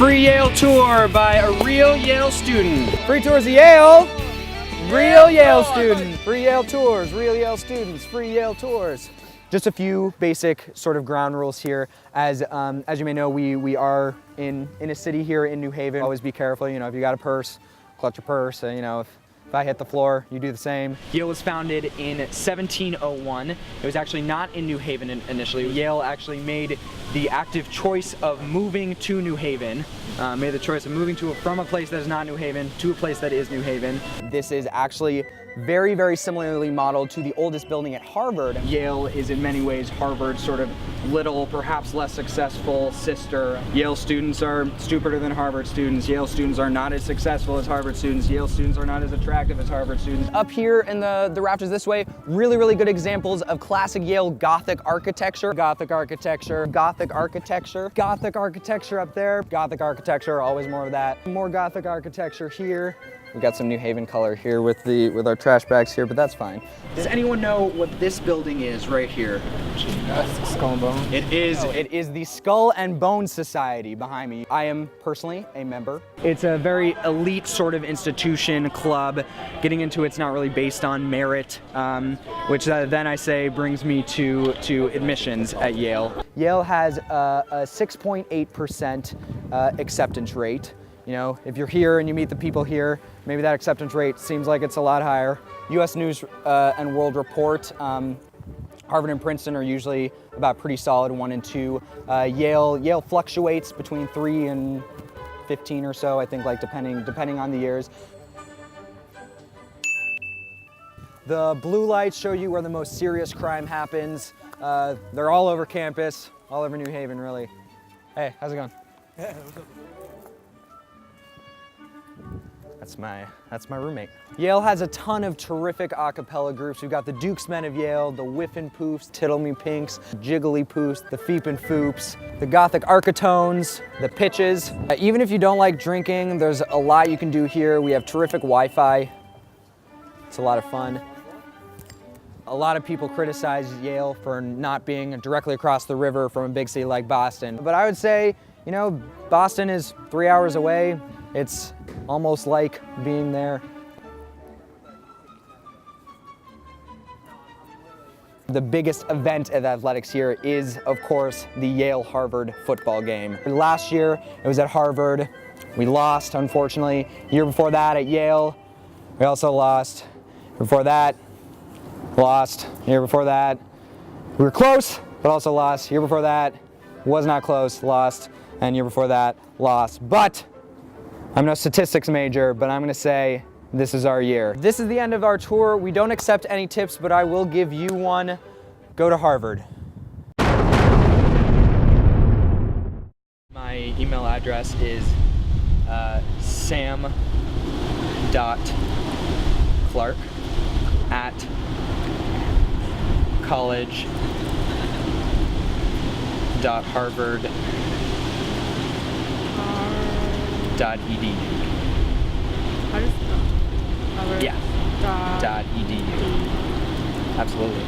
Free Yale tour by a real Yale student. Free tours of Yale, real Yale student. Free Yale tours, real Yale students, free Yale tours. Just a few basic sort of ground rules here. As you may know, we are in a city here in New Haven. Always be careful, you know, if you got a purse, clutch your purse, you know, if I hit the floor, you do the same. Yale was founded in 1701. It was actually not in New Haven initially. Yale actually made the active choice of moving to New Haven, made the choice of moving from a place that is not New Haven to a place that is New Haven. This is actually very, very similarly modeled to the oldest building at Harvard. Yale is in many ways Harvard's sort of little, perhaps less successful sister. Yale students are stupider than Harvard students. Yale students are not as successful as Harvard students. Yale students are not as attractive as Harvard students. Up here in the rafters this way, really, really good examples of classic Yale Gothic architecture. Gothic architecture, Gothic architecture, Gothic architecture up there. Gothic architecture, always more of that. More Gothic architecture here. We got some New Haven color here with our trash bags here, but that's fine. Does anyone know what this building is right here? Skull and Bone. It is the Skull and Bone Society behind me. I am personally a member. It's a very elite sort of institution, club. Getting into it's not really based on merit, which then I say brings me to admissions at Yale. Yale has a 6.8% acceptance rate. You know, if you're here and you meet the people here, maybe that acceptance rate seems like it's a lot higher. US News and World Report, Harvard and Princeton are usually about pretty solid 1 and 2. Yale fluctuates between 3 and 15 or so, I think, like depending on the years. The blue lights show you where the most serious crime happens. They're all over campus, all over New Haven, really. Hey, how's it going? Yeah, what's up? That's my roommate. Yale has a ton of terrific a cappella groups. We've got the Dukes Men of Yale, the Whiffin' Poofs, Tiddle Me Pinks, Jiggly Poofs, the Feepin' Foops, the Gothic Architones, the Pitches. Even if you don't like drinking, there's a lot you can do here. We have terrific Wi-Fi. It's a lot of fun. A lot of people criticize Yale for not being directly across the river from a big city like Boston. But I would say, you know, Boston is 3 hours away. It's almost like being there. The biggest event of athletics here is, of course, the Yale-Harvard football game. Last year, it was at Harvard. We lost, unfortunately. Year before that at Yale, we also lost. Before that, lost. Year before that, we were close, but also lost. Year before that, was not close, lost. And year before that, lost. But I'm no statistics major, but I'm gonna say this is our year. This is the end of our tour. We don't accept any tips, but I will give you one. Go to Harvard. My email address is sam.clark@college.harvard.edu. How does it spell? Yeah. .edu. Absolutely.